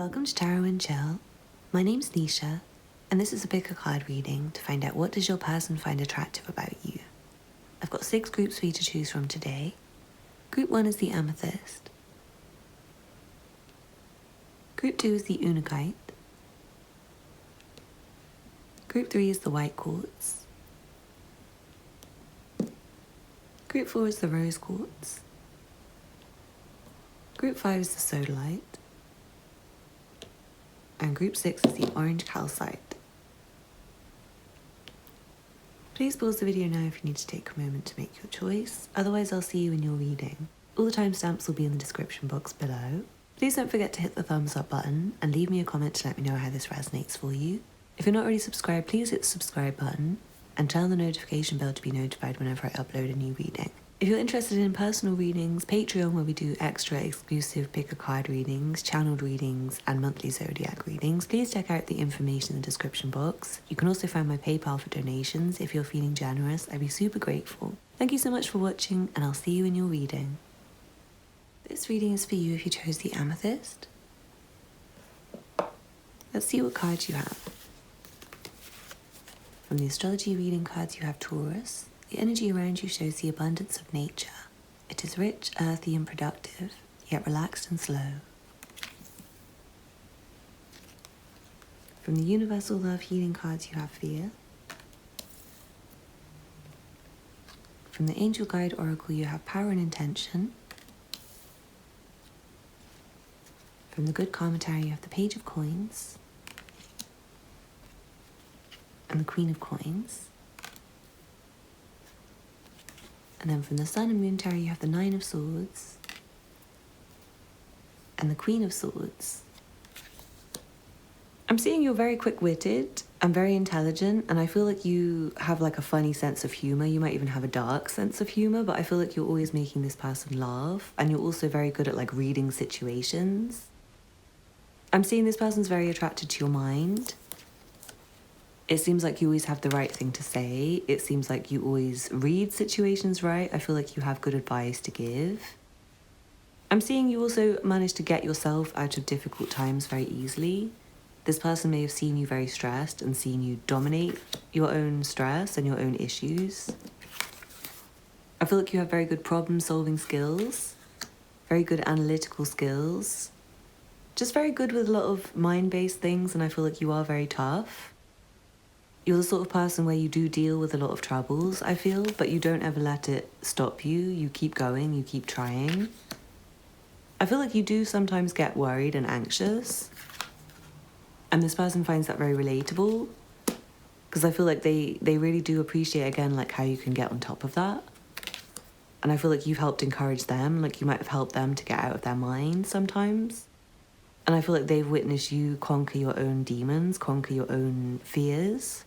Welcome to Tarot and Chill. My name's Nisha, and this is a pick a card reading to find out what does your person find attractive about you. I've got 6 groups for you to choose from today. Group 1 is the Amethyst. Group 2 is the Unakite. Group 3 is the White Quartz. Group 4 is the Rose Quartz. Group 5 is the Sodalite. And group 6 is the orange calcite. Please pause the video now if you need to take a moment to make your choice, otherwise I'll see you in your reading. All the timestamps will be in the description box below. Please don't forget to hit the thumbs up button and leave me a comment to let me know how this resonates for you. If you're not already subscribed, please hit the subscribe button and turn the notification bell to be notified whenever I upload a new reading. If you're interested in personal readings, Patreon where we do extra exclusive pick a card readings, channeled readings and monthly zodiac readings, please check out the information in the description box. You can also find my PayPal for donations. If you're feeling generous, I'd be super grateful. Thank you so much for watching and I'll see you in your reading. This reading is for you if you chose the Amethyst. Let's see what cards you have. From the astrology reading cards you have Taurus. The energy around you shows the abundance of nature. It is rich, earthy and productive, yet relaxed and slow. From the universal love healing cards you have Fear. From the angel guide oracle you have Power and Intention. From the good karma tarot you have the Page of Coins and the Queen of Coins. And then from the Sun and Moon Tarot you have the Nine of Swords and the Queen of Swords. I'm seeing you're very quick-witted and very intelligent, and I feel like you have like a funny sense of humour. You might even have a dark sense of humour, but I feel like you're always making this person laugh, and you're also very good at like reading situations. I'm seeing this person's very attracted to your mind. It seems like you always have the right thing to say. It seems like you always read situations right. I feel like you have good advice to give. I'm seeing you also manage to get yourself out of difficult times very easily. This person may have seen you very stressed and seen you dominate your own stress and your own issues. I feel like you have very good problem-solving skills, very good analytical skills, just very good with a lot of mind-based things, and I feel like you are very tough. You're the sort of person where you do deal with a lot of troubles, I feel, but you don't ever let it stop you. You keep going, you keep trying. I feel like you do sometimes get worried and anxious, and this person finds that very relatable, because I feel like they really do appreciate, again, like how you can get on top of that. And I feel like you've helped encourage them, like you might have helped them to get out of their mind sometimes. And I feel like they've witnessed you conquer your own demons, conquer your own fears.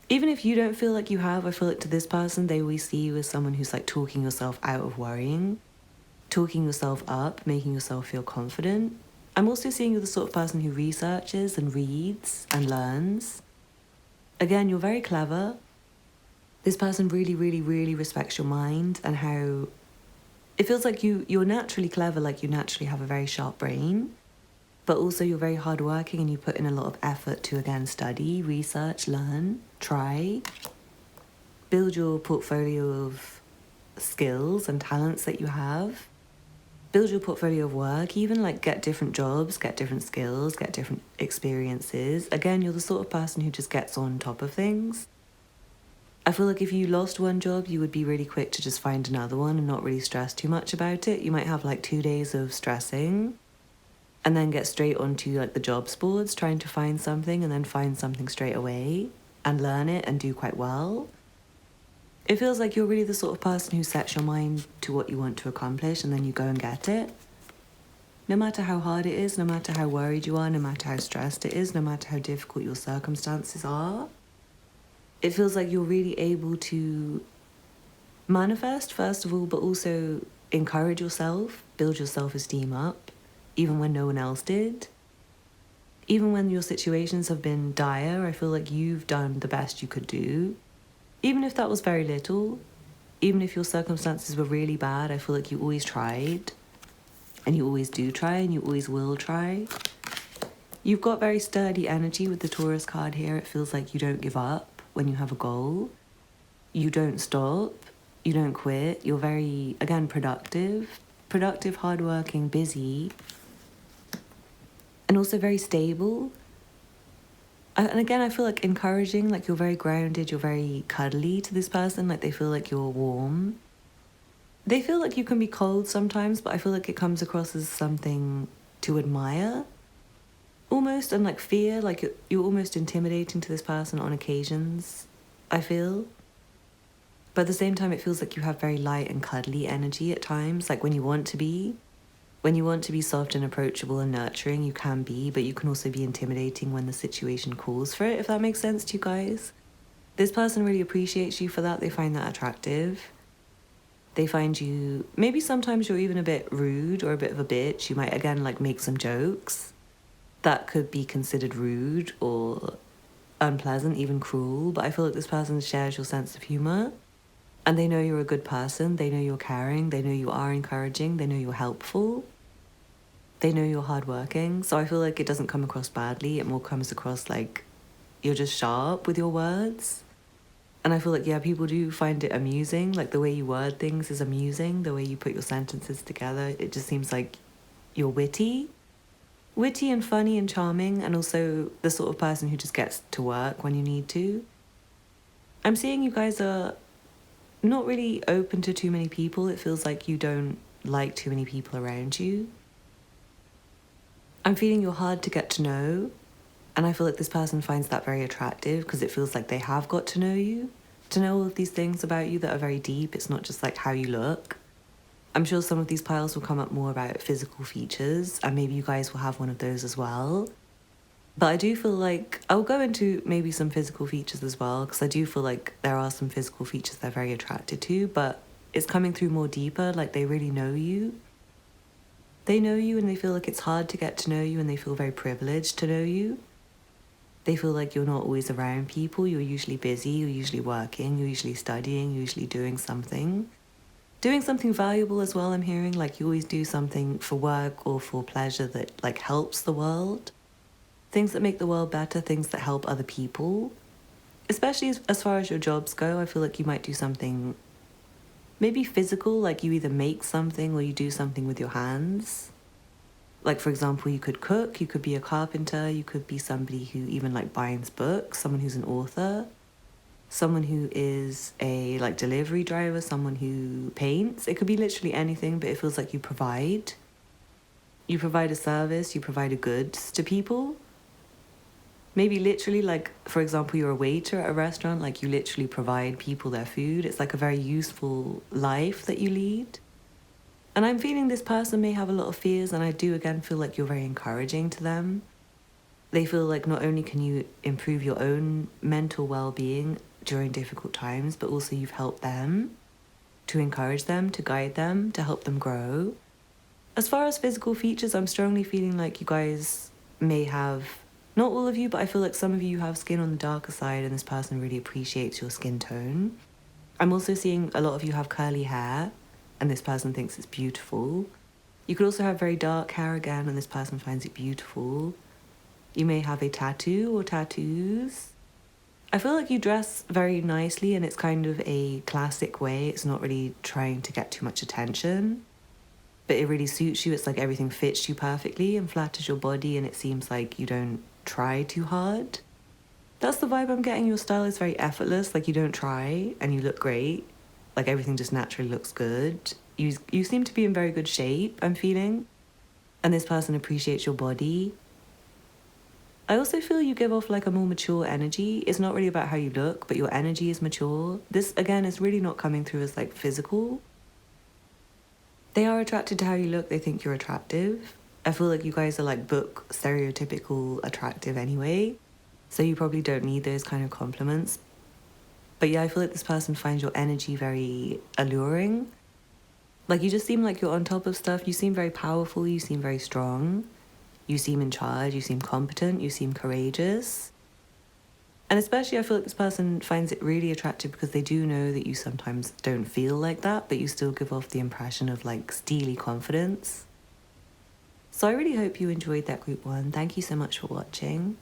Even if you don't feel like you have, I feel like to this person, they always see you as someone who's like talking yourself out of worrying, talking yourself up, making yourself feel confident. I'm also seeing you the sort of person who researches and reads and learns. Again, you're very clever. This person really, really, really respects your mind and how it feels like you're naturally clever, like you naturally have a very sharp brain, but also you're very hardworking and you put in a lot of effort to, again, study, research, learn, try, build your portfolio of skills and talents that you have, build your portfolio of work, even like get different jobs, get different skills, get different experiences. Again, you're the sort of person who just gets on top of things. I feel like if you lost one job, you would be really quick to just find another one and not really stress too much about it. You might have like 2 days of stressing and then get straight onto like the jobs boards trying to find something and then find something straight away and learn it and do quite well. It feels like you're really the sort of person who sets your mind to what you want to accomplish and then you go and get it. No matter how hard it is, no matter how worried you are, no matter how stressed it is, no matter how difficult your circumstances are, it feels like you're really able to manifest, first of all, but also encourage yourself, build your self-esteem up, even when no one else did. Even when your situations have been dire, I feel like you've done the best you could do. Even if that was very little, even if your circumstances were really bad, I feel like you always tried. and you always do try, and you always will try. You've got very sturdy energy with the Taurus card here. It feels like you don't give up when you have a goal. You don't stop. You don't quit. You're very, again, productive. Productive, hardworking, busy. And also very stable. And again, I feel like encouraging, like you're very grounded, you're very cuddly to this person. Like they feel like you're warm. They feel like you can be cold sometimes, but I feel like it comes across as something to admire. Almost, and like fear, like you're almost intimidating to this person on occasions, I feel. But at the same time, it feels like you have very light and cuddly energy at times, like when you want to be. When you want to be soft and approachable and nurturing, you can be, but you can also be intimidating when the situation calls for it, if that makes sense to you guys. This person really appreciates you for that. They find that attractive. They find you, maybe sometimes you're even a bit rude or a bit of a bitch. You might, again, like make some jokes that could be considered rude or unpleasant, even cruel, but I feel like this person shares your sense of humor, and they know you're a good person, they know you're caring, they know you are encouraging, they know you're helpful, they know you're hardworking, so I feel like it doesn't come across badly, it more comes across like you're just sharp with your words. And I feel like, yeah, people do find it amusing, like the way you word things is amusing, the way you put your sentences together, it just seems like you're witty and funny and charming, and also the sort of person who just gets to work when you need to. I'm seeing you guys are not really open to too many people. It feels like you don't like too many people around you. I'm feeling you're hard to get to know, and I feel like this person finds that very attractive because it feels like they have got to know you, to know all of these things about you that are very deep. It's not just like how you look. I'm sure some of these piles will come up more about physical features, and maybe you guys will have one of those as well. But I do feel like I'll go into maybe some physical features as well, because I do feel like there are some physical features they're very attracted to, but it's coming through more deeper, like they really know you. They know you and they feel like it's hard to get to know you, and they feel very privileged to know you. They feel like you're not always around people, you're usually busy, you're usually working, you're usually studying, you're usually doing something. Doing something valuable as well, I'm hearing, like you always do something for work or for pleasure that like helps the world. Things that make the world better, things that help other people. Especially as far as your jobs go, I feel like you might do something maybe physical, like you either make something or you do something with your hands. Like for example, you could cook, you could be a carpenter, you could be somebody who even like binds books, someone who's an author. Someone who is a like delivery driver, someone who paints. It could be literally anything, but it feels like you provide. You provide a service, you provide a goods to people. Maybe literally, like, for example, you're a waiter at a restaurant, like you literally provide people their food. It's like a very useful life that you lead. And I'm feeling this person may have a lot of fears, and I do again feel like you're very encouraging to them. They feel like not only can you improve your own mental well-being during difficult times, but also you've helped them, to encourage them, to guide them, to help them grow. As far as physical features, I'm strongly feeling like you guys may have, not all of you, but I feel like some of you have skin on the darker side, and this person really appreciates your skin tone. I'm also seeing a lot of you have curly hair, and this person thinks it's beautiful. You could also have very dark hair again, and this person finds it beautiful. You may have a tattoo or tattoos. I feel like you dress very nicely, and it's kind of a classic way. It's not really trying to get too much attention, but it really suits you. It's like everything fits you perfectly and flatters your body, and it seems like you don't try too hard. That's the vibe I'm getting. Your style is very effortless, like you don't try and you look great. Like everything just naturally looks good. You seem to be in very good shape, I'm feeling. And this person appreciates your body. I also feel you give off like a more mature energy. It's not really about how you look, but your energy is mature. This, again, is really not coming through as like physical. They are attracted to how you look. They think you're attractive. I feel like you guys are like book stereotypical attractive anyway. So you probably don't need those kind of compliments. But yeah, I feel like this person finds your energy very alluring. Like you just seem like you're on top of stuff. You seem very powerful. You seem very strong. You seem in charge, you seem competent, you seem courageous. And especially I feel like this person finds it really attractive because they do know that you sometimes don't feel like that, but you still give off the impression of like steely confidence. So I really hope you enjoyed that group 1. Thank you so much for watching.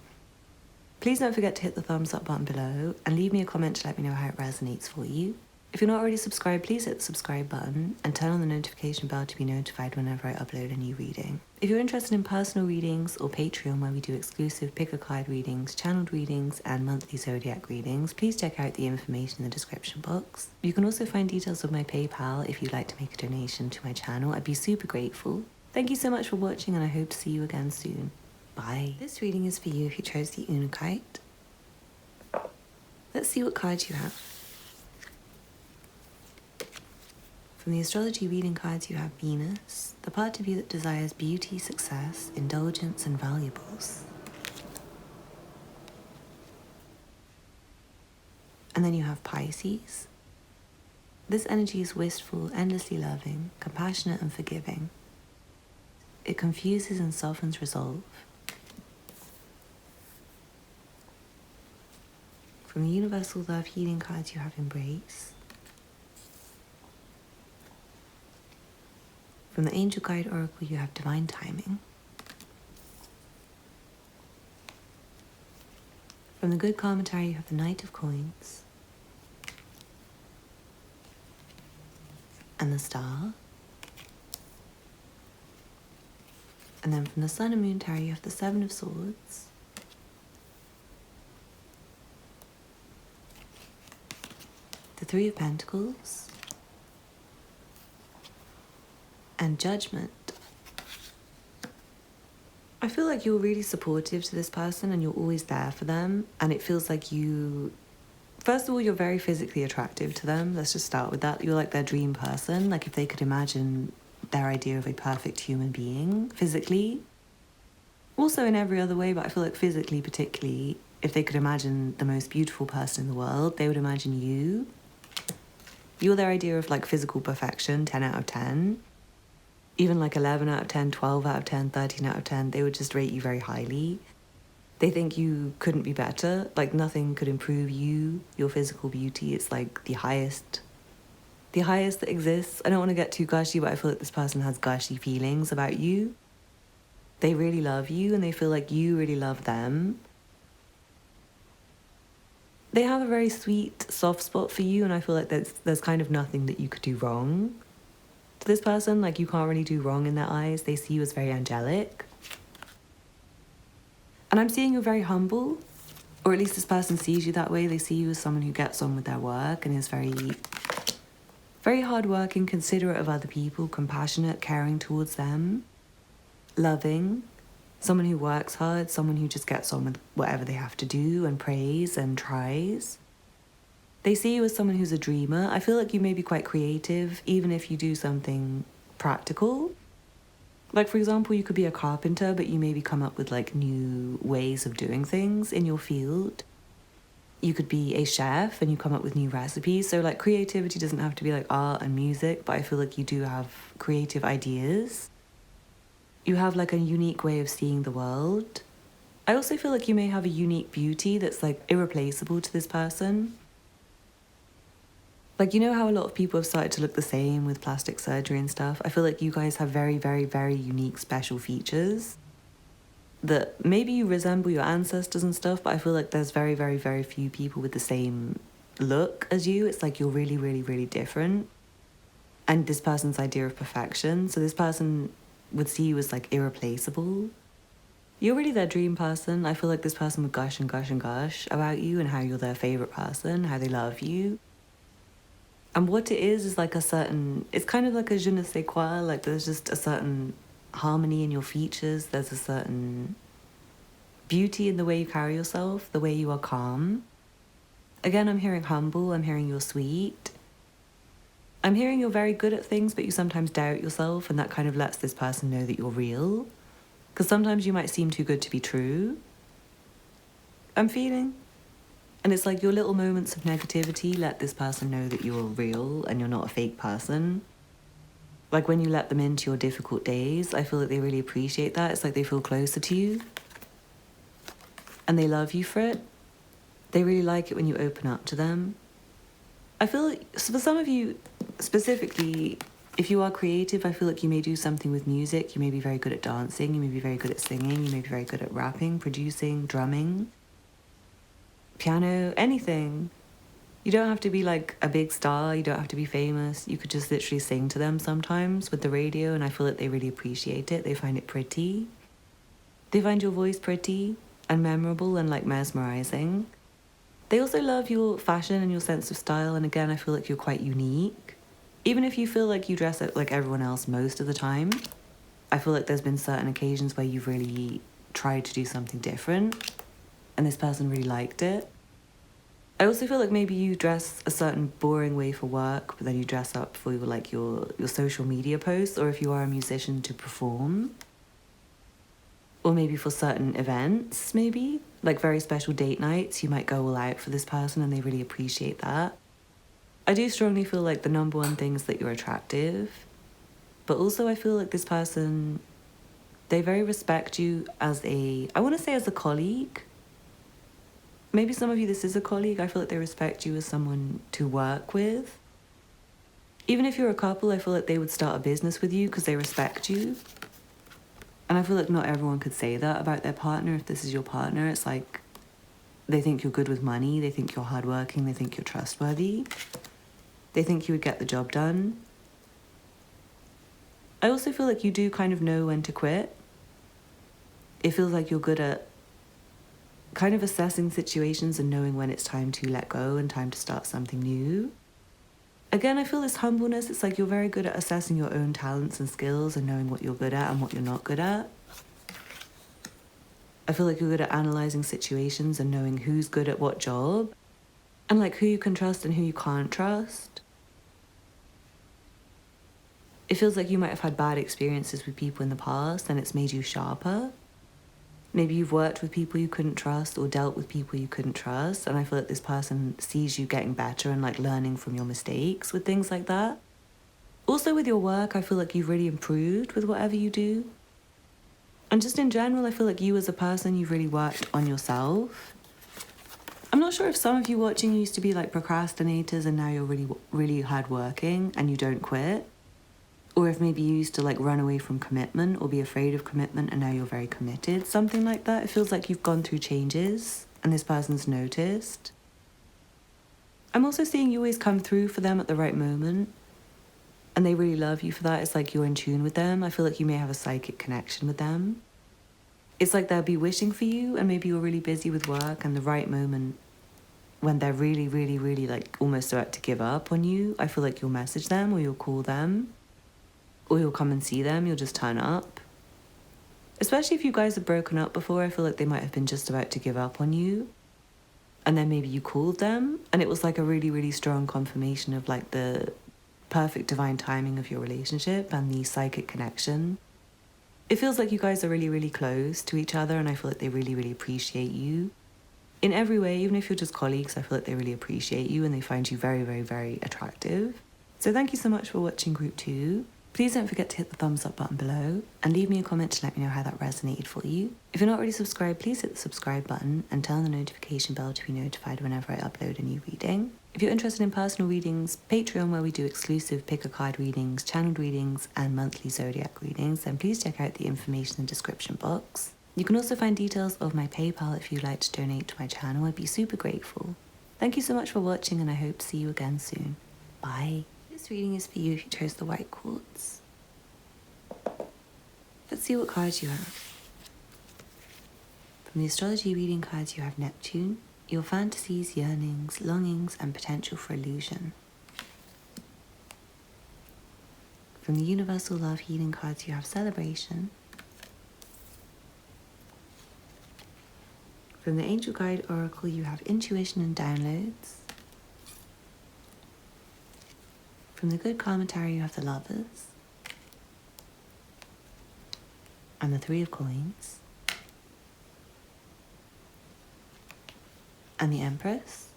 Please don't forget to hit the thumbs up button below and leave me a comment to let me know how it resonates for you. If you're not already subscribed, please hit the subscribe button and turn on the notification bell to be notified whenever I upload a new reading. If you're interested in personal readings or Patreon where we do exclusive pick a card readings, channeled readings and monthly zodiac readings, please check out the information in the description box. You can also find details of my PayPal if you'd like to make a donation to my channel. I'd be super grateful. Thank you so much for watching and I hope to see you again soon. Bye. This reading is for you if you chose the Unakite. Let's see what cards you have. From the astrology reading cards, you have Venus, the part of you that desires beauty, success, indulgence, and valuables. And then you have Pisces. This energy is wistful, endlessly loving, compassionate, and forgiving. It confuses and softens resolve. From the universal love healing cards, you have Embrace. From the Angel Guide Oracle, you have Divine Timing. From the Good Karma Tarot, you have the Knight of Coins. And the Star. And then from the Sun and Moon Tarot, you have the Seven of Swords. The Three of Pentacles. And Judgment. I feel like you're really supportive to this person and you're always there for them. And it feels like you, first of all, you're very physically attractive to them. Let's just start with that. You're like their dream person. Like if they could imagine their idea of a perfect human being physically. Also in every other way, but I feel like physically particularly, if they could imagine the most beautiful person in the world, they would imagine you. You're their idea of like physical perfection, 10 out of 10. Even like 11 out of 10, 12 out of 10, 13 out of 10, they would just rate you very highly. They think you couldn't be better. Like nothing could improve you, your physical beauty. It's like the highest that exists. I don't want to get too gushy, but I feel like this person has gushy feelings about you. They really love you and they feel like you really love them. They have a very sweet, soft spot for you and I feel like there's kind of nothing that you could do wrong. To this person, like you can't really do wrong in their eyes. They see you as very angelic. And I'm seeing you're very humble, or at least this person sees you that way. They see you as someone who gets on with their work and is very hardworking, considerate of other people, compassionate, caring towards them, loving, someone who works hard, someone who just gets on with whatever they have to do and prays and tries. They see you as someone who's a dreamer. I feel like you may be quite creative, even if you do something practical. Like, for example, you could be a carpenter, but you maybe come up with, like, new ways of doing things in your field. You could be a chef and you come up with new recipes. So, like, creativity doesn't have to be, like, art and music, but I feel like you do have creative ideas. You have, like, a unique way of seeing the world. I also feel like you may have a unique beauty that's, like, irreplaceable to this person. Like, you know how a lot of people have started to look the same with plastic surgery and stuff? I feel like you guys have very, very, very unique special features that maybe you resemble your ancestors and stuff, but I feel like there's very, very, very few people with the same look as you. It's like you're really, really, really different. And this person's idea of perfection. So this person would see you as like irreplaceable. You're really their dream person. I feel like this person would gush and gush and gush about you and how you're their favorite person, how they love you. And what it is like a certain, it's kind of like a je ne sais quoi, like there's just a certain harmony in your features, there's a certain beauty in the way you carry yourself, the way you are calm. Again, I'm hearing humble, I'm hearing you're sweet. I'm hearing you're very good at things, but you sometimes doubt yourself, and that kind of lets this person know that you're real. Because sometimes you might seem too good to be true. I'm feeling. And it's like your little moments of negativity let this person know that you're real and you're not a fake person. Like when you let them into your difficult days, I feel like they really appreciate that. It's like they feel closer to you. And they love you for it. They really like it when you open up to them. I feel like, for some of you specifically, If you are creative, I feel like you may do something with music. You may be very good at dancing. You may be very good at singing. You may be very good at rapping, producing, drumming, piano, anything. You don't have to be like a big star. You don't have to be famous. You could just literally sing to them sometimes with the radio, and I feel like they really appreciate it. They find it pretty. They find your voice pretty and memorable and like mesmerizing. They also love your fashion and your sense of style, and again, I feel like you're quite unique. Even if you feel like you dress up like everyone else most of the time, I feel like there's been certain occasions where you've really tried to do something different, and this person really liked it. I also feel like maybe you dress a certain boring way for work, but then you dress up for like your social media posts, or if you are a musician, to perform. Or maybe for certain events, maybe. Like very special date nights, you might go all out for this person and they really appreciate that. I do strongly feel like the number one thing is that you're attractive. But also I feel like this person, they very respect you as I want to say as a colleague. Maybe some of you, this is a colleague. I feel like they respect you as someone to work with. Even if you're a couple, I feel like they would start a business with you because they respect you. And I feel like not everyone could say that about their partner. If this is your partner, it's like they think you're good with money. They think you're hardworking. They think you're trustworthy. They think you would get the job done. I also feel like you do kind of know when to quit. It feels like you're good at kind of assessing situations and knowing when it's time to let go and time to start something new. Again, I feel this humbleness. It's like you're very good at assessing your own talents and skills and knowing what you're good at and what you're not good at. I feel like you're good at analysing situations and knowing who's good at what job and like who you can trust and who you can't trust. It feels like you might have had bad experiences with people in the past and it's made you sharper. Maybe you've worked with people you couldn't trust or dealt with people you couldn't trust, and I feel like this person sees you getting better and like learning from your mistakes with things like that. Also with your work, I feel like you've really improved with whatever you do. And just in general, I feel like you as a person, you've really worked on yourself. I'm not sure if some of you watching used to be like procrastinators and now you're really, really hardworking and you don't quit. Or if maybe you used to like run away from commitment or be afraid of commitment and now you're very committed, something like that. It feels like you've gone through changes and this person's noticed. I'm also seeing you always come through for them at the right moment and they really love you for that. It's like you're in tune with them. I feel like you may have a psychic connection with them. It's like they'll be wishing for you and maybe you're really busy with work and the right moment when they're really, really, really like almost about to give up on you, I feel like you'll message them or you'll call them. Or you'll come and see them, you'll just turn up. Especially if you guys have broken up before, I feel like they might have been just about to give up on you. And then maybe you called them, and it was like a really, really strong confirmation of like the perfect divine timing of your relationship and the psychic connection. It feels like you guys are really, really close to each other, and I feel like they really, really appreciate you. In every way, even if you're just colleagues, I feel like they really appreciate you and they find you very, very, very attractive. So thank you so much for watching Group 2. Please don't forget to hit the thumbs up button below and leave me a comment to let me know how that resonated for you. If you're not already subscribed, please hit the subscribe button and turn on the notification bell to be notified whenever I upload a new reading. If you're interested in personal readings, Patreon where we do exclusive pick a card readings, channeled readings and monthly zodiac readings, then please check out the information in the description box. You can also find details of my PayPal if you'd like to donate to my channel. I'd be super grateful. Thank you so much for watching and I hope to see you again soon. Bye. This reading is for you if you chose the white quartz. Let's see what cards you have. From the astrology reading cards you have Neptune, your fantasies, yearnings, longings and potential for illusion. From the universal love healing cards you have Celebration. From the angel guide oracle you have Intuition and Downloads. From the good commentary you have the Lovers and the Three of Coins and the Empress.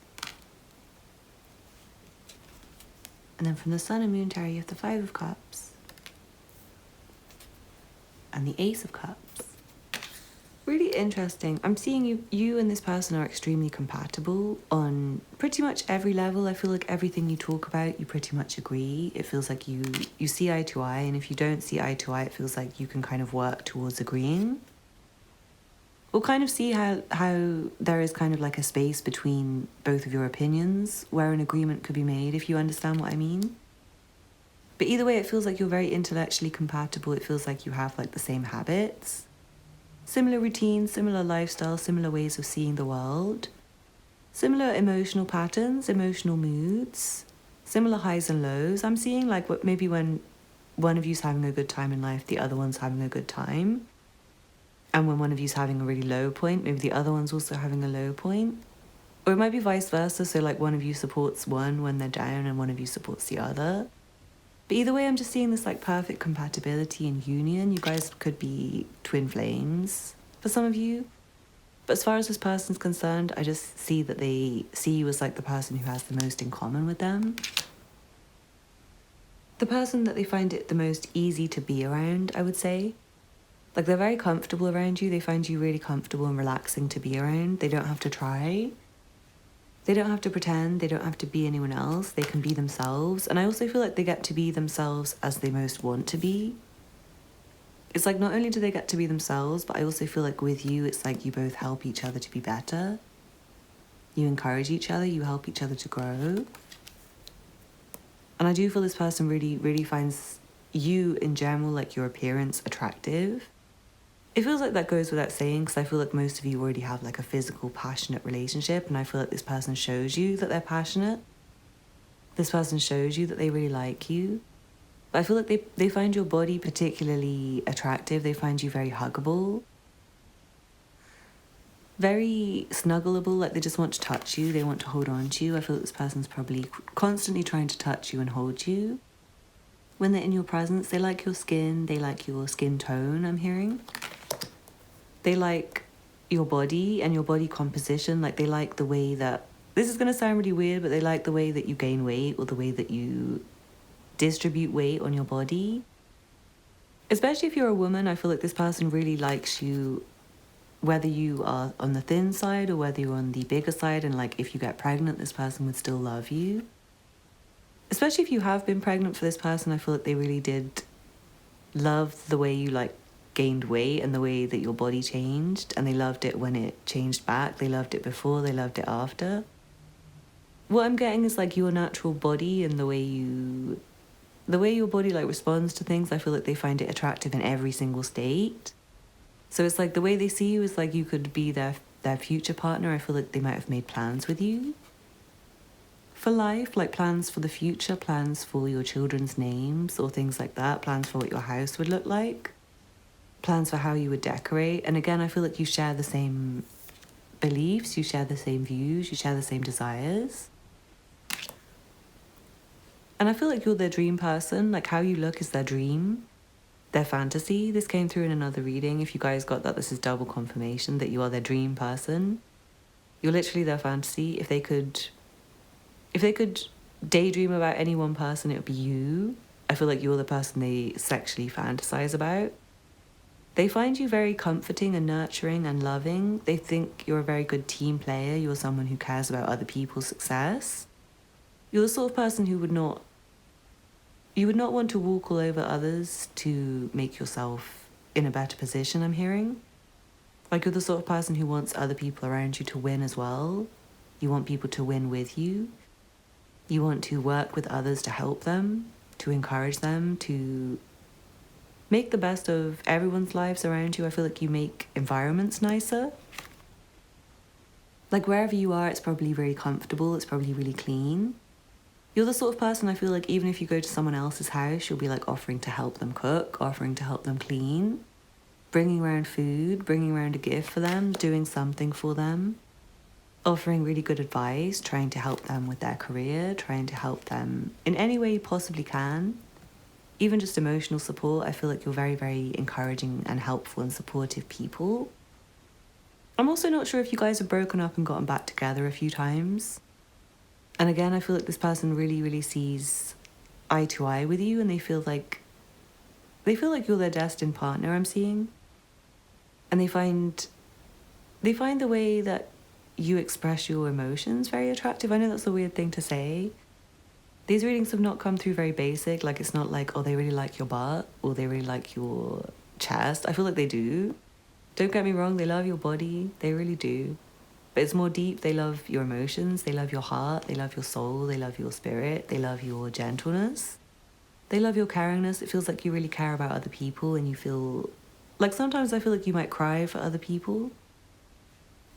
And then from the Sun and Moon tarot you have the Five of Cups and the Ace of Cups. Really interesting. I'm seeing you and this person are extremely compatible on pretty much every level. I feel like everything you talk about, you pretty much agree. It feels like you see eye to eye, and if you don't see eye to eye, it feels like you can kind of work towards agreeing. We'll kind of see how there is kind of like a space between both of your opinions where an agreement could be made, if you understand what I mean. But either way, it feels like you're very intellectually compatible. It feels like you have like the same habits. Similar routines, similar lifestyle, similar ways of seeing the world, similar emotional patterns, emotional moods, similar highs and lows. I'm seeing like what maybe when one of you's having a good time in life, the other one's having a good time. And when one of you's having a really low point, maybe the other one's also having a low point. Or it might be vice versa, so like one of you supports one when they're down and one of you supports the other. But either way, I'm just seeing this like perfect compatibility and union. You guys could be twin flames for some of you. But as far as this person's concerned, I just see that they see you as like the person who has the most in common with them. The person that they find it the most easy to be around, I would say. Like they're very comfortable around you. They find you really comfortable and relaxing to be around. They don't have to try. They don't have to pretend, they don't have to be anyone else, they can be themselves. And I also feel like they get to be themselves as they most want to be. It's like not only do they get to be themselves, but I also feel like with you, it's like you both help each other to be better. You encourage each other, you help each other to grow. And I do feel this person really, really finds you in general, like your appearance, attractive. It feels like that goes without saying, because I feel like most of you already have like a physical, passionate relationship, and I feel like this person shows you that they're passionate. This person shows you that they really like you. But I feel like they find your body particularly attractive. They find you very huggable, very snuggleable, like they just want to touch you, they want to hold on to you. I feel like this person's probably constantly trying to touch you and hold you. When they're in your presence, they like your skin, they like your skin tone, I'm hearing. They like your body and your body composition. Like they like the way that, this is going to sound really weird, but they like the way that you gain weight or the way that you distribute weight on your body. Especially if you're a woman, I feel like this person really likes you, whether you are on the thin side or whether you're on the bigger side. And like if you get pregnant, this person would still love you. Especially if you have been pregnant for this person, I feel like they really did love the way you like gained weight and the way that your body changed, and they loved it when it changed back. They loved it before, they loved it after. What I'm getting is like your natural body and the way your body like responds to things. I feel like they find it attractive in every single state. So it's like the way they see you is like you could be their future partner. I feel like they might have made plans with you for life, like plans for the future, plans for your children's names or things like that, plans for what your house would look like, plans for how you would decorate. And again, I feel like you share the same beliefs, you share the same views, you share the same desires. And I feel like you're their dream person. Like how you look is their dream, their fantasy. This came through in another reading. If you guys got that, this is double confirmation that you are their dream person. You're literally their fantasy. If they could daydream about any one person, it would be you. I feel like you're the person they sexually fantasize about. They find you very comforting and nurturing and loving. They think you're a very good team player. You're someone who cares about other people's success. You're the sort of person who would not want to walk all over others to make yourself in a better position, I'm hearing. Like you're the sort of person who wants other people around you to win as well. You want people to win with you. You want to work with others to help them, to encourage them, to make the best of everyone's lives around you. I feel like you make environments nicer. Like wherever you are, it's probably really comfortable. It's probably really clean. You're the sort of person I feel like even if you go to someone else's house, you'll be like offering to help them cook, offering to help them clean, bringing around food, bringing around a gift for them, doing something for them, offering really good advice, trying to help them with their career, trying to help them in any way you possibly can. Even just emotional support. I feel like you're very, very encouraging and helpful and supportive people. I'm also not sure if you guys have broken up and gotten back together a few times. And again, I feel like this person really, really sees eye to eye with you, and they feel like you're their destined partner, I'm seeing. And they find They find the way that you express your emotions very attractive. I know that's a weird thing to say. These readings have not come through very basic. Like, it's not like, oh, they really like your butt or they really like your chest. I feel like they do. Don't get me wrong, they love your body. They really do. But it's more deep. They love your emotions. They love your heart. They love your soul. They love your spirit. They love your gentleness. They love your caringness. It feels like you really care about other people and you feel... Like, sometimes I feel like you might cry for other people.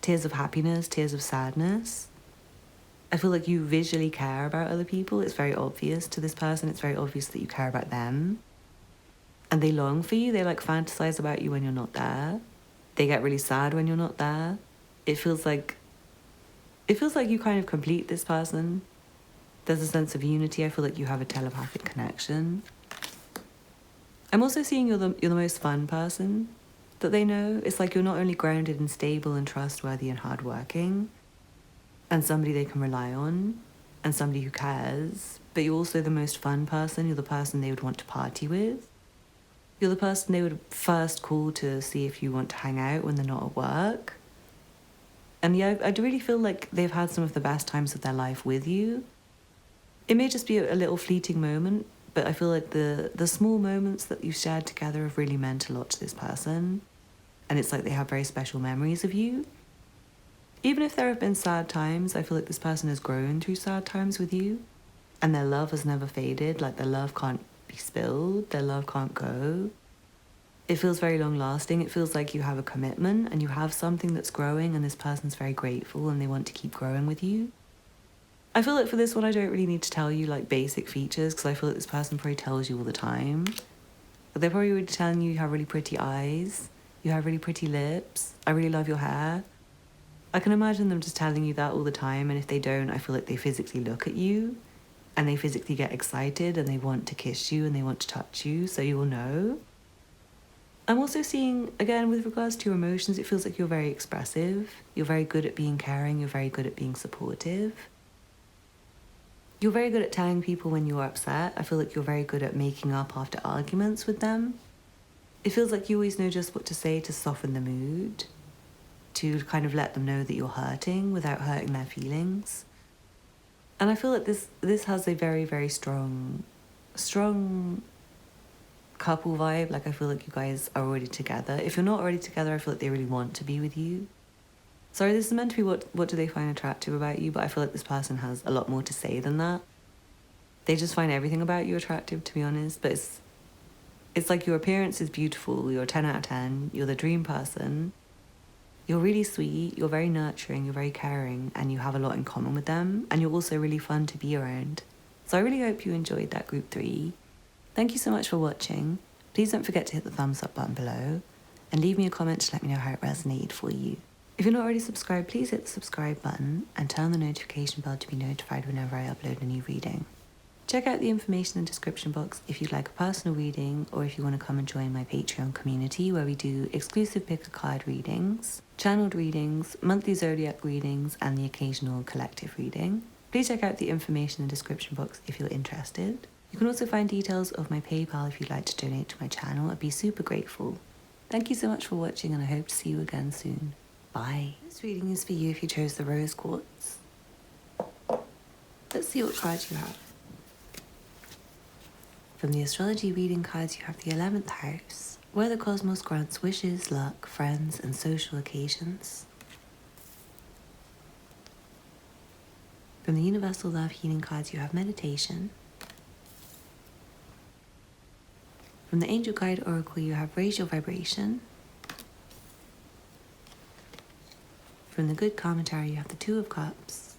Tears of happiness, tears of sadness. I feel like you visually care about other people. It's very obvious to this person. It's very obvious that you care about them. And they long for you. They like fantasize about you when you're not there. They get really sad when you're not there. It feels like you kind of complete this person. There's a sense of unity. I feel like you have a telepathic connection. I'm also seeing you're the most fun person that they know. It's like you're not only grounded and stable and trustworthy and hardworking, and somebody they can rely on, and somebody who cares, but you're also the most fun person. You're the person they would want to party with. You're the person they would first call to see if you want to hang out when they're not at work. And yeah, I do really feel like they've had some of the best times of their life with you. It may just be a little fleeting moment, but I feel like the small moments that you shared together have really meant a lot to this person. And it's like they have very special memories of you. Even if there have been sad times, I feel like this person has grown through sad times with you. And their love has never faded. Like, their love can't be spilled. Their love can't go. It feels very long lasting. It feels like you have a commitment and you have something that's growing and this person's very grateful and they want to keep growing with you. I feel like for this one, I don't really need to tell you like basic features because I feel like this person probably tells you all the time. But they're probably already telling you have really pretty eyes. You have really pretty lips. I really love your hair. I can imagine them just telling you that all the time. And if they don't, I feel like they physically look at you and they physically get excited and they want to kiss you and they want to touch you. So you will know. I'm also seeing, again, with regards to your emotions, it feels like you're very expressive. You're very good at being caring. You're very good at being supportive. You're very good at telling people when you're upset. I feel like you're very good at making up after arguments with them. It feels like you always know just what to say to soften the mood, to kind of let them know that you're hurting without hurting their feelings. And I feel like this has a very, very strong couple vibe. Like, I feel like you guys are already together. If you're not already together, I feel like they really want to be with you. Sorry, this is meant to be what do they find attractive about you, but I feel like this person has a lot more to say than that. They just find everything about you attractive, to be honest, but it's like your appearance is beautiful, you're a 10 out of 10, you're the dream person, you're really sweet, you're very nurturing, you're very caring, and you have a lot in common with them, and you're also really fun to be around. So I really hope you enjoyed that group 3. Thank you so much for watching. Please don't forget to hit the thumbs up button below and leave me a comment to let me know how it resonated for you. If you're not already subscribed, please hit the subscribe button and turn the notification bell to be notified whenever I upload a new reading. Check out the information in the description box if you'd like a personal reading or if you want to come and join my Patreon community where we do exclusive pick a card readings, channeled readings, monthly zodiac readings, and the occasional collective reading. Please check out the information in the description box if you're interested. You can also find details of my PayPal if you'd like to donate to my channel. I'd be super grateful. Thank you so much for watching and I hope to see you again soon. Bye. This reading is for you if you chose the rose quartz. Let's see what cards you have. From the astrology reading cards, you have the 11th house, where the cosmos grants wishes, luck, friends, and social occasions. From the universal love healing cards, you have meditation. From the angel guide oracle, you have raise your vibration. From the good commentary, you have the 2 of cups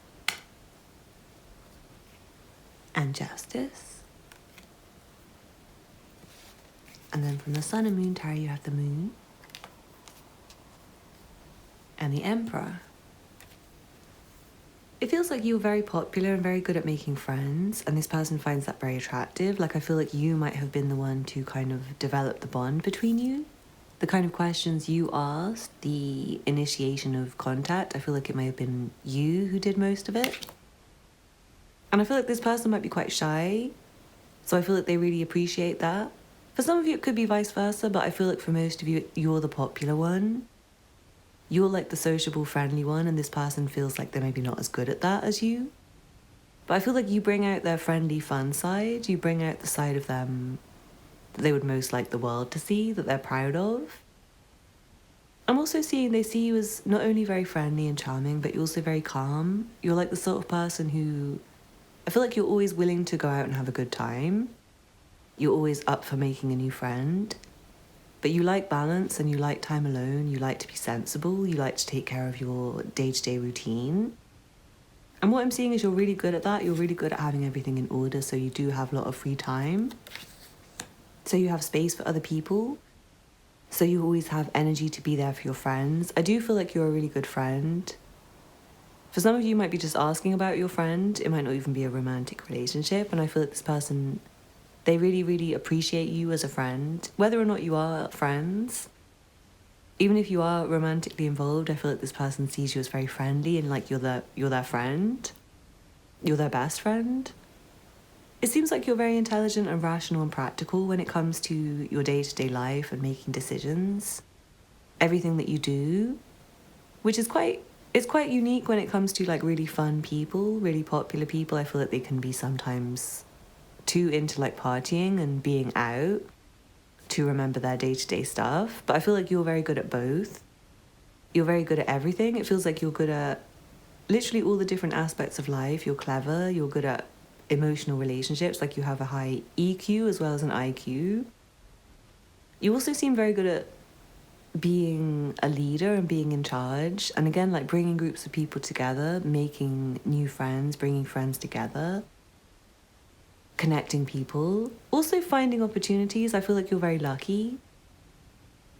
and justice. And then from the sun and moon tarot, you have the moon and the emperor. It feels like you're very popular and very good at making friends, and this person finds that very attractive. Like, I feel like you might have been the one to kind of develop the bond between you. The kind of questions you asked, the initiation of contact, I feel like it may have been you who did most of it. And I feel like this person might be quite shy, so I feel like they really appreciate that. For some of you, it could be vice versa, but I feel like for most of you, you're the popular one. You're like the sociable, friendly one, and this person feels like they're maybe not as good at that as you. But I feel like you bring out their friendly, fun side. You bring out the side of them that they would most like the world to see, that they're proud of. I'm also seeing they see you as not only very friendly and charming, but you're also very calm. You're like the sort of person who, I feel like you're always willing to go out and have a good time. You're always up for making a new friend. But you like balance and you like time alone. You like to be sensible. You like to take care of your day-to-day routine. And what I'm seeing is you're really good at that. You're really good at having everything in order, so you do have a lot of free time. So you have space for other people. So you always have energy to be there for your friends. I do feel like you're a really good friend. For some of you, might be just asking about your friend. It might not even be a romantic relationship. And I feel like this person, they really, really appreciate you as a friend. Whether or not you are friends, even if you are romantically involved, I feel like this person sees you as very friendly and like you're their friend. You're their best friend. It seems like you're very intelligent and rational and practical when it comes to your day-to-day life and making decisions. Everything that you do, which is it's quite unique when it comes to like really fun people, really popular people. I feel like they can be sometimes too into like partying and being out to remember their day-to-day stuff. But I feel like you're very good at both. You're very good at everything. It feels like you're good at literally all the different aspects of life. You're clever. You're good at emotional relationships. Like you have a high EQ as well as an IQ. You also seem very good at being a leader and being in charge. And again, like bringing groups of people together, making new friends, bringing friends together, connecting people. Also finding opportunities. I feel like you're very lucky.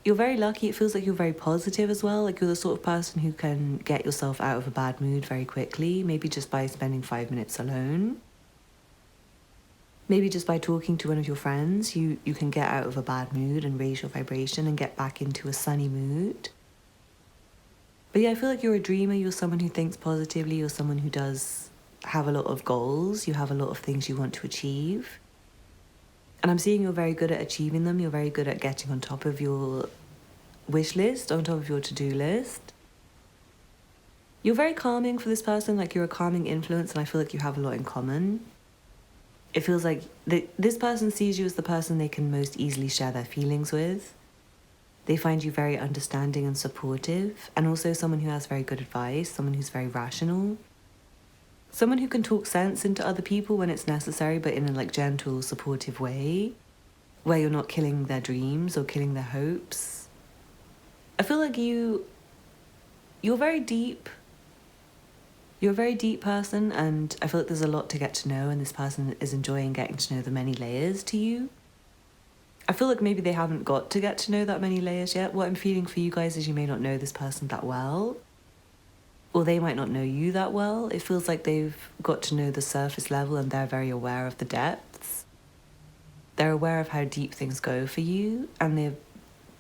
You're very lucky. It feels like you're very positive as well. Like you're the sort of person who can get yourself out of a bad mood very quickly, maybe just by spending 5 minutes alone. Maybe just by talking to one of your friends, you can get out of a bad mood and raise your vibration and get back into a sunny mood. But yeah, I feel like you're a dreamer. You're someone who thinks positively. You're someone who does have a lot of goals. You have a lot of things you want to achieve. And I'm seeing you're very good at achieving them. You're very good at getting on top of your wish list, on top of your to-do list. You're very calming for this person. Like you're a calming influence, and I feel like you have a lot in common. It feels like this person sees you as the person they can most easily share their feelings with. They find you very understanding and supportive, and also someone who has very good advice, someone who's very rational, someone who can talk sense into other people when it's necessary, but in a like gentle, supportive way, where you're not killing their dreams or killing their hopes. I feel like you're very deep. You're a very deep person, and I feel like there's a lot to get to know, and this person is enjoying getting to know the many layers to you. I feel like maybe they haven't got to get to know that many layers yet. What I'm feeling for you guys is you may not know this person that well, or they might not know you that well. It feels like they've got to know the surface level and they're very aware of the depths. They're aware of how deep things go for you, and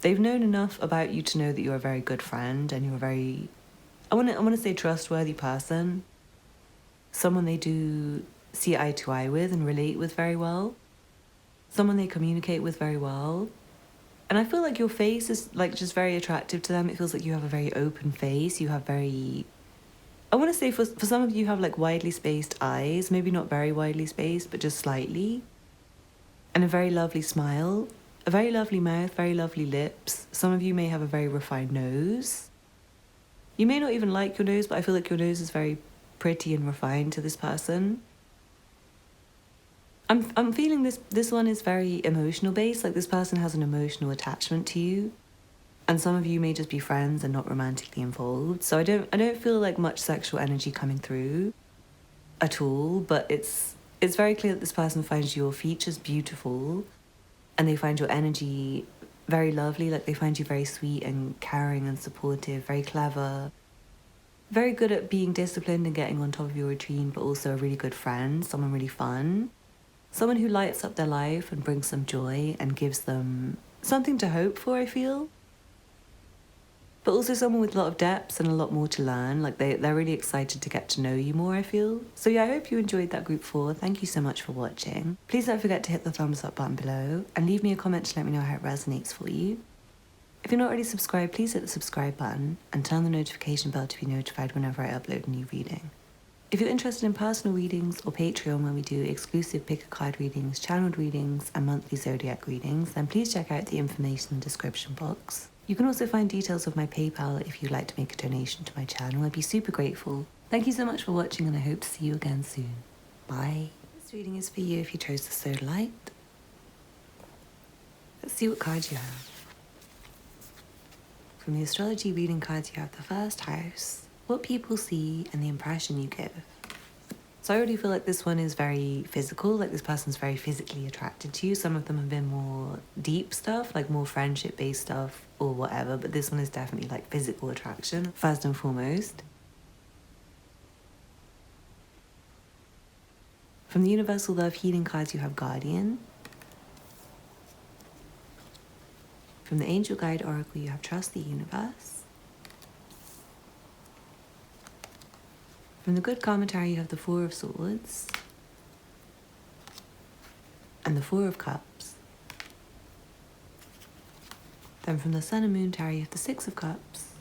they've known enough about you to know that you're a very good friend and you're a very, I want to say trustworthy person. Someone they do see eye to eye with and relate with very well. Someone they communicate with very well. And I feel like your face is like just very attractive to them. It feels like you have a very open face. You have very, I want to say for some of you have like widely spaced eyes, maybe not very widely spaced, but just slightly. And a very lovely smile, a very lovely mouth, very lovely lips. Some of you may have a very refined nose. You may not even like your nose, but I feel like your nose is very pretty and refined to this person. I'm feeling this one is very emotional based, like this person has an emotional attachment to you. And some of you may just be friends and not romantically involved. So I don't feel like much sexual energy coming through at all, but it's very clear that this person finds your features beautiful and they find your energy very lovely. Like they find you very sweet and caring and supportive, very clever, very good at being disciplined and getting on top of your routine, but also a really good friend, someone really fun, someone who lights up their life and brings them joy and gives them something to hope for, I feel. But also someone with a lot of depth and a lot more to learn. Like they're really excited to get to know you more, I feel. So yeah, I hope you enjoyed that group 4. Thank you so much for watching. Please don't forget to hit the thumbs up button below and leave me a comment to let me know how it resonates for you. If you're not already subscribed, please hit the subscribe button and turn the notification bell to be notified whenever I upload a new reading. If you're interested in personal readings or Patreon where we do exclusive pick a card readings, channeled readings and monthly zodiac readings, then please check out the information in the description box. You can also find details of my PayPal if you'd like to make a donation to my channel. I'd be super grateful. Thank you so much for watching and I hope to see you again soon. Bye. This reading is for you if you chose the Sodalite. Let's see what cards you have. From the astrology reading cards, you have the first house, what people see and the impression you give. So I already feel like this one is very physical, like this person's very physically attracted to you. Some of them have been more deep stuff, like more friendship-based stuff or whatever, but this one is definitely like physical attraction, first and foremost. From the Universal Love Healing cards, you have Guardian. From the Angel Guide Oracle, you have Trust the Universe. From the Good Commentary, you have the Four of Swords and the Four of Cups. Then from the Sun and Moon Tarot, you have the Six of Cups,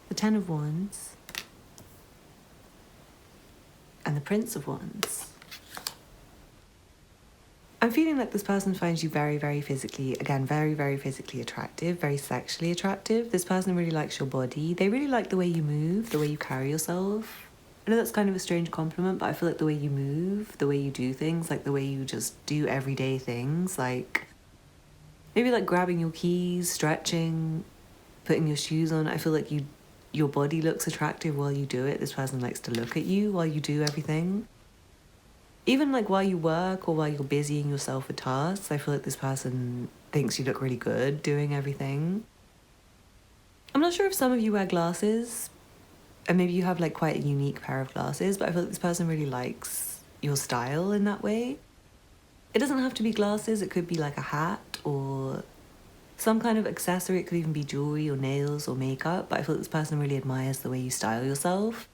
the Ten of Wands, and the Prince of Wands. I'm feeling like this person finds you very, very physically, again, very, very physically attractive, very sexually attractive. This person really likes your body. They really like the way you move, the way you carry yourself. I know that's kind of a strange compliment, but I feel like the way you move, the way you do things, like the way you just do everyday things, like maybe like grabbing your keys, stretching, putting your shoes on. I feel like your body looks attractive while you do it. This person likes to look at you while you do everything. Even like while you work or while you're busying yourself with tasks, I feel like this person thinks you look really good doing everything. I'm not sure if some of you wear glasses, and maybe you have like quite a unique pair of glasses, but I feel like this person really likes your style in that way. It doesn't have to be glasses, it could be like a hat or some kind of accessory. It could even be jewelry or nails or makeup, but I feel like this person really admires the way you style yourself.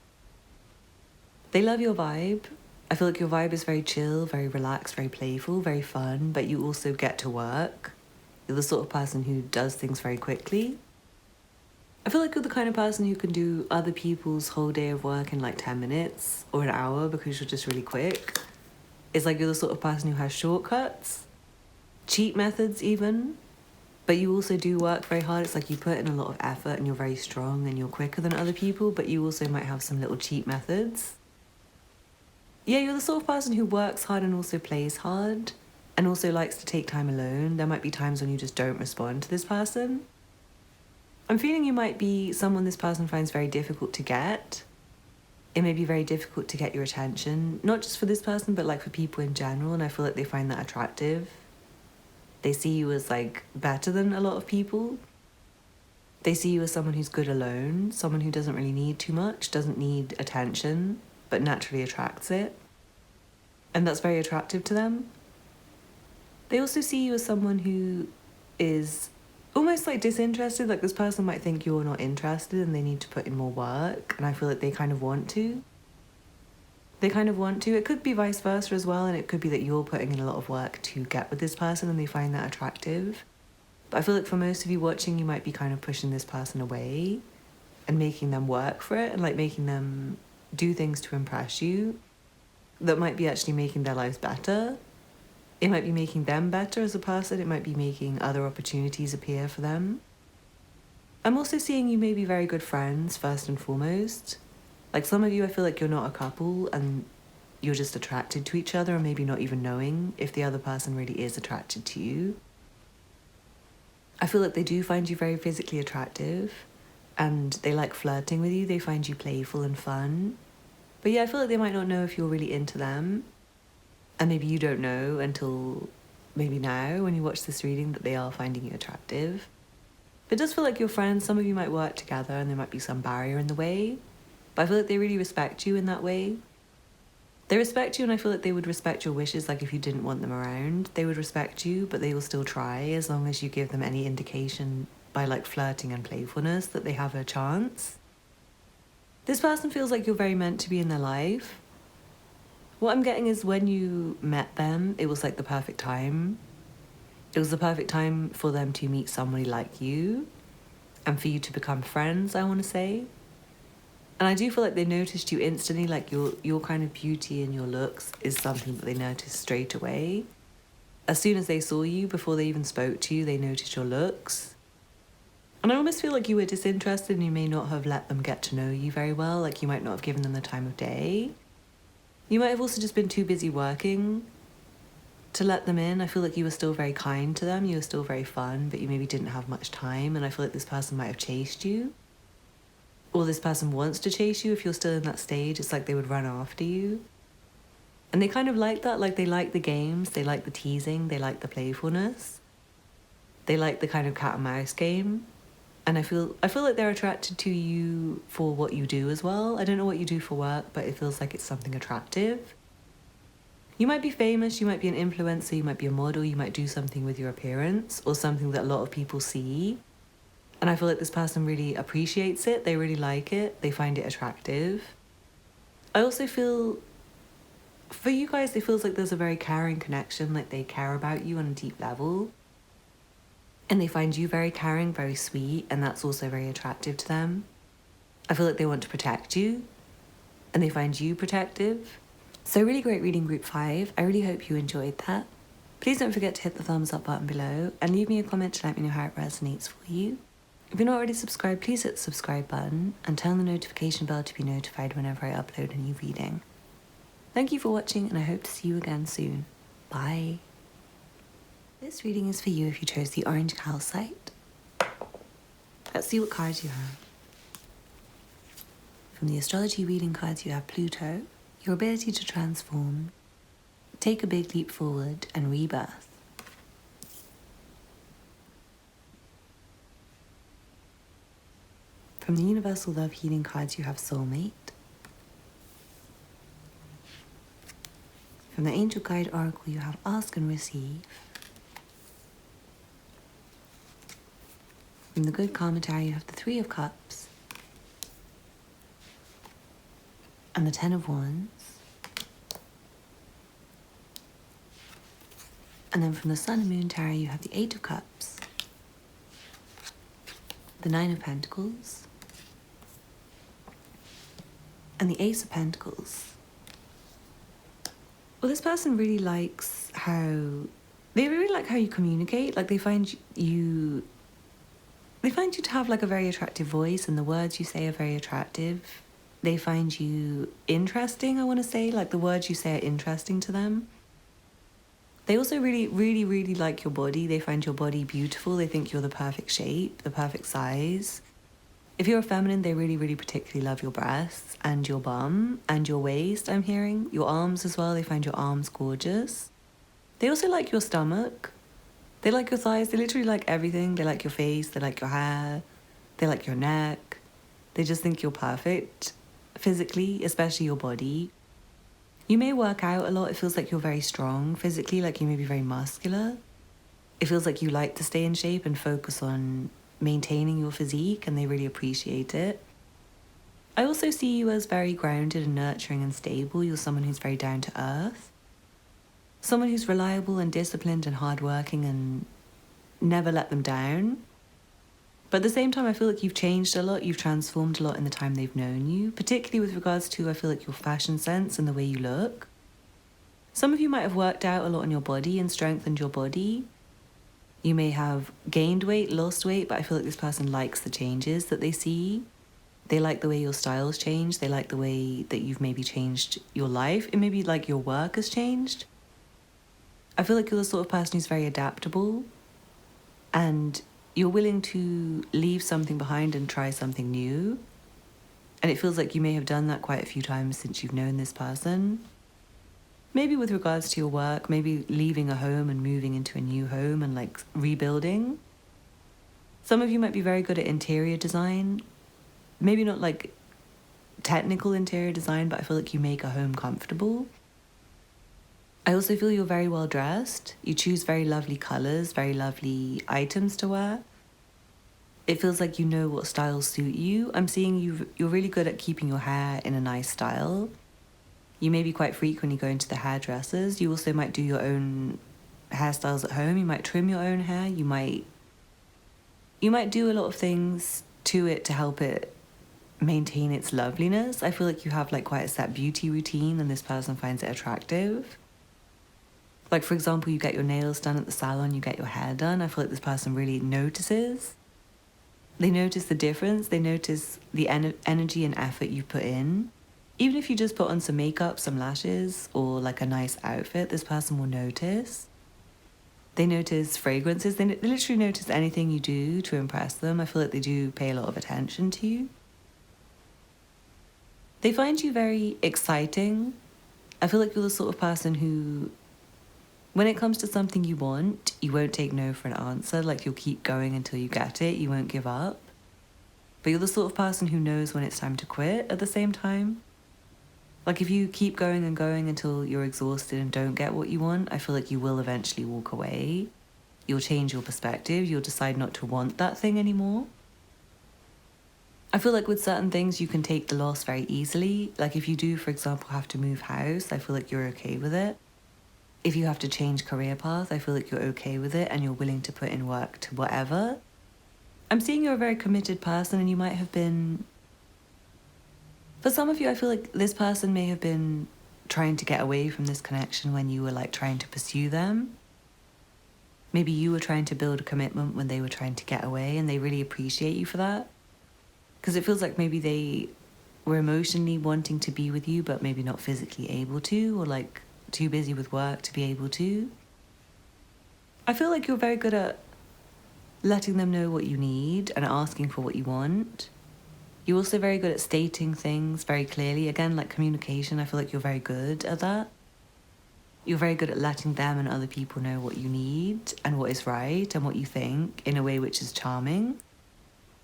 They love your vibe. I feel like your vibe is very chill, very relaxed, very playful, very fun, but you also get to work. You're the sort of person who does things very quickly. I feel like you're the kind of person who can do other people's whole day of work in like 10 minutes or an hour because you're just really quick. It's like you're the sort of person who has shortcuts, cheat methods even, but you also do work very hard. It's like you put in a lot of effort and you're very strong and you're quicker than other people, but you also might have some little cheat methods. Yeah, you're the sort of person who works hard and also plays hard and also likes to take time alone. There might be times when you just don't respond to this person. I'm feeling you might be someone this person finds very difficult to get. It may be very difficult to get your attention, not just for this person, but like for people in general, and I feel like they find that attractive. They see you as like better than a lot of people. They see you as someone who's good alone, someone who doesn't really need too much, doesn't need attention, but naturally attracts it. And that's very attractive to them. They also see you as someone who is almost like disinterested, like this person might think you're not interested and they need to put in more work, and I feel like they kind of want to. It could be vice versa as well, and it could be that you're putting in a lot of work to get with this person and they find that attractive. But I feel like for most of you watching, you might be kind of pushing this person away and making them work for it and like making them do things to impress you that might be actually making their lives better. It might be making them better as a person. It might be making other opportunities appear for them. I'm also seeing you may be very good friends, first and foremost. Like some of you, I feel like you're not a couple and you're just attracted to each other and maybe not even knowing if the other person really is attracted to you. I feel like they do find you very physically attractive and they like flirting with you. They find you playful and fun. But yeah, I feel like they might not know if you're really into them. And maybe you don't know until maybe now when you watch this reading that they are finding you attractive. But it does feel like you're friends. Some of you might work together and there might be some barrier in the way. But I feel like they really respect you in that way. They respect you, and I feel like they would respect your wishes. Like if you didn't want them around, they would respect you, but they will still try as long as you give them any indication by like flirting and playfulness that they have a chance. This person feels like you're very meant to be in their life. What I'm getting is when you met them, it was like the perfect time. It was the perfect time for them to meet somebody like you and for you to become friends, I want to say. And I do feel like they noticed you instantly, like your kind of beauty and your looks is something that they noticed straight away. As soon as they saw you, before they even spoke to you, they noticed your looks. And I almost feel like you were disinterested and you may not have let them get to know you very well. Like you might not have given them the time of day. You might have also just been too busy working to let them in. I feel like you were still very kind to them. You were still very fun, but you maybe didn't have much time. And I feel like this person might have chased you. Or this person wants to chase you if you're still in that stage. It's like they would run after you. And they kind of like that. Like they like the games. They like the teasing. They like the playfulness. They like the kind of cat and mouse game. And I feel like they're attracted to you for what you do as well. I don't know what you do for work, but it feels like it's something attractive. You might be famous, you might be an influencer, you might be a model, you might do something with your appearance or something that a lot of people see. And I feel like this person really appreciates it, they really like it, they find it attractive. I also feel, for you guys, it feels like there's a very caring connection, like they care about you on a deep level. And they find you very caring, very sweet, and that's also very attractive to them. I feel like they want to protect you, and they find you protective. So really great reading group 5. I really hope you enjoyed that. Please don't forget to hit the thumbs up button below and leave me a comment to let me know how it resonates for you. If you're not already subscribed, please hit the subscribe button and turn the notification bell to be notified whenever I upload a new reading. Thank you for watching and I hope to see you again soon. Bye. This reading is for you if you chose the orange calcite. Let's see what cards you have. From the astrology reading cards you have Pluto, your ability to transform, take a big leap forward, and rebirth. From the universal love healing cards you have Soulmate. From the angel guide oracle you have Ask and Receive. From the good karma tarot you have the 3 of Cups and the 10 of Wands. And then from the Sun and Moon tarot you have the 8 of Cups, the 9 of Pentacles, and the Ace of Pentacles. Well, this person really likes they really like how you communicate. Like they find you to have like a very attractive voice and the words you say are very attractive. They find you interesting, I want to say. Like the words you say are interesting to them. They also really, really, really like your body. They find your body beautiful. They think you're the perfect shape, the perfect size. If you're a feminine, they really, really particularly love your breasts and your bum and your waist, I'm hearing. Your arms as well. They find your arms gorgeous. They also like your stomach. They like your thighs. They literally like everything. They like your face. They like your hair. They like your neck. They just think you're perfect physically, especially your body. You may work out a lot. It feels like you're very strong physically, like you may be very muscular. It feels like you like to stay in shape and focus on maintaining your physique, and they really appreciate it. I also see you as very grounded and nurturing and stable. You're someone who's very down to earth. Someone who's reliable and disciplined and hardworking and never let them down. But at the same time, I feel like you've changed a lot. You've transformed a lot in the time they've known you, particularly with regards to, I feel like, your fashion sense and the way you look. Some of you might have worked out a lot on your body and strengthened your body. You may have gained weight, lost weight, but I feel like this person likes the changes that they see. They like the way your style's changed. They like the way that you've maybe changed your life. It may be like your work has changed. I feel like you're the sort of person who's very adaptable and you're willing to leave something behind and try something new. And it feels like you may have done that quite a few times since you've known this person. Maybe with regards to your work, maybe leaving a home and moving into a new home and like rebuilding. Some of you might be very good at interior design. Maybe not like technical interior design, but I feel like you make a home comfortable. I also feel you're very well dressed. You choose very lovely colors, very lovely items to wear. It feels like you know what styles suit you. I'm seeing you're really good at keeping your hair in a nice style. You maybe quite frequently go into the hairdressers. You also might do your own hairstyles at home. You might trim your own hair. You might do a lot of things to it to help it maintain its loveliness. I feel like you have like quite a set beauty routine and this person finds it attractive. Like, for example, you get your nails done at the salon, you get your hair done. I feel like this person really notices. They notice the difference. They notice the energy and effort you put in. Even if you just put on some makeup, some lashes, or like a nice outfit, this person will notice. They notice fragrances. They literally notice anything you do to impress them. I feel like they do pay a lot of attention to you. They find you very exciting. I feel like you're the sort of person who, when it comes to something you want, you won't take no for an answer. Like, you'll keep going until you get it. You won't give up. But you're the sort of person who knows when it's time to quit at the same time. Like, if you keep going and going until you're exhausted and don't get what you want, I feel like you will eventually walk away. You'll change your perspective. You'll decide not to want that thing anymore. I feel like with certain things, you can take the loss very easily. Like, if you do, for example, have to move house, I feel like you're okay with it. If you have to change career path, I feel like you're okay with it and you're willing to put in work to whatever. I'm seeing you're a very committed person, and you might have been... For some of you, I feel like this person may have been trying to get away from this connection when you were like trying to pursue them. Maybe you were trying to build a commitment when they were trying to get away, and they really appreciate you for that. Because it feels like maybe they were emotionally wanting to be with you, but maybe not physically able to, or like too busy with work to be able to. I feel like you're very good at letting them know what you need and asking for what you want. You're also very good at stating things very clearly. Again, like communication, I feel like you're very good at that. You're very good at letting them and other people know what you need and what is right and what you think in a way which is charming.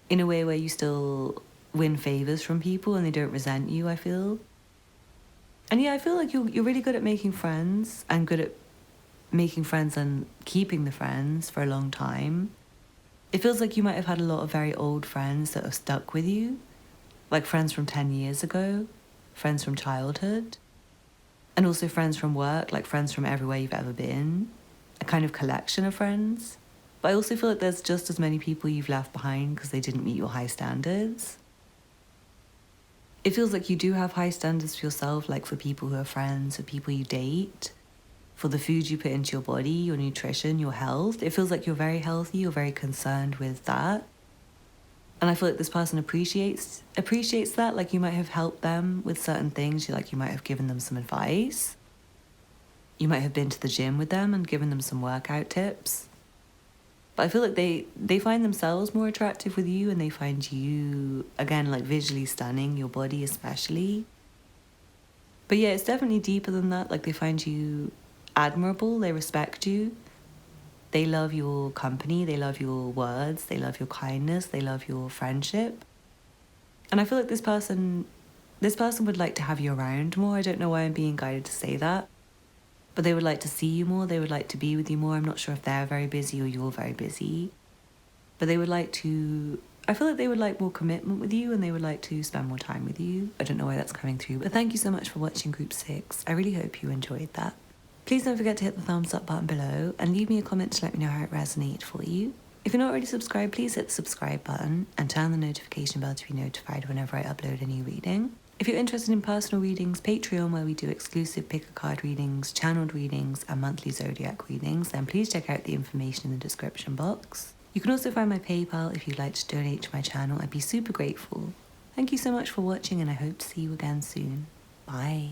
In a way where you still win favors from people and they don't resent you, I feel. And yeah, I feel like you're really good at making friends and good at making friends and keeping the friends for a long time. It feels like you might have had a lot of very old friends that have stuck with you, like friends from 10 years ago, friends from childhood, and also friends from work, like friends from everywhere you've ever been, a kind of collection of friends. But I also feel like there's just as many people you've left behind because they didn't meet your high standards. It feels like you do have high standards for yourself, like for people who are friends, for people you date, for the food you put into your body, your nutrition, your health. It feels like you're very healthy, you're very concerned with that. And I feel like this person appreciates that. Like, you might have helped them with certain things. Like, you might have given them some advice. You might have been to the gym with them and given them some workout tips. But I feel like they find themselves more attractive with you, and they find you, again, like visually stunning, your body especially. But yeah, it's definitely deeper than that. Like, they find you admirable, they respect you. They love your company, they love your words, they love your kindness, they love your friendship. And I feel like this person would like to have you around more. I don't know why I'm being guided to say that. But they would like to see you more, they would like to be with you more. I'm not sure if they're very busy or you're very busy. But they would like to... I feel like they would like more commitment with you, and they would like to spend more time with you. I don't know why that's coming through. But thank you so much for watching Group 6. I really hope you enjoyed that. Please don't forget to hit the thumbs up button below and leave me a comment to let me know how it resonated for you. If you're not already subscribed, please hit the subscribe button and turn the notification bell to be notified whenever I upload a new reading. If you're interested in personal readings, Patreon, where we do exclusive pick a card readings, channeled readings, and monthly zodiac readings, then please check out the information in the description box. You can also find my PayPal if you'd like to donate to my channel. I'd be super grateful. Thank you so much for watching, and I hope to see you again soon. Bye.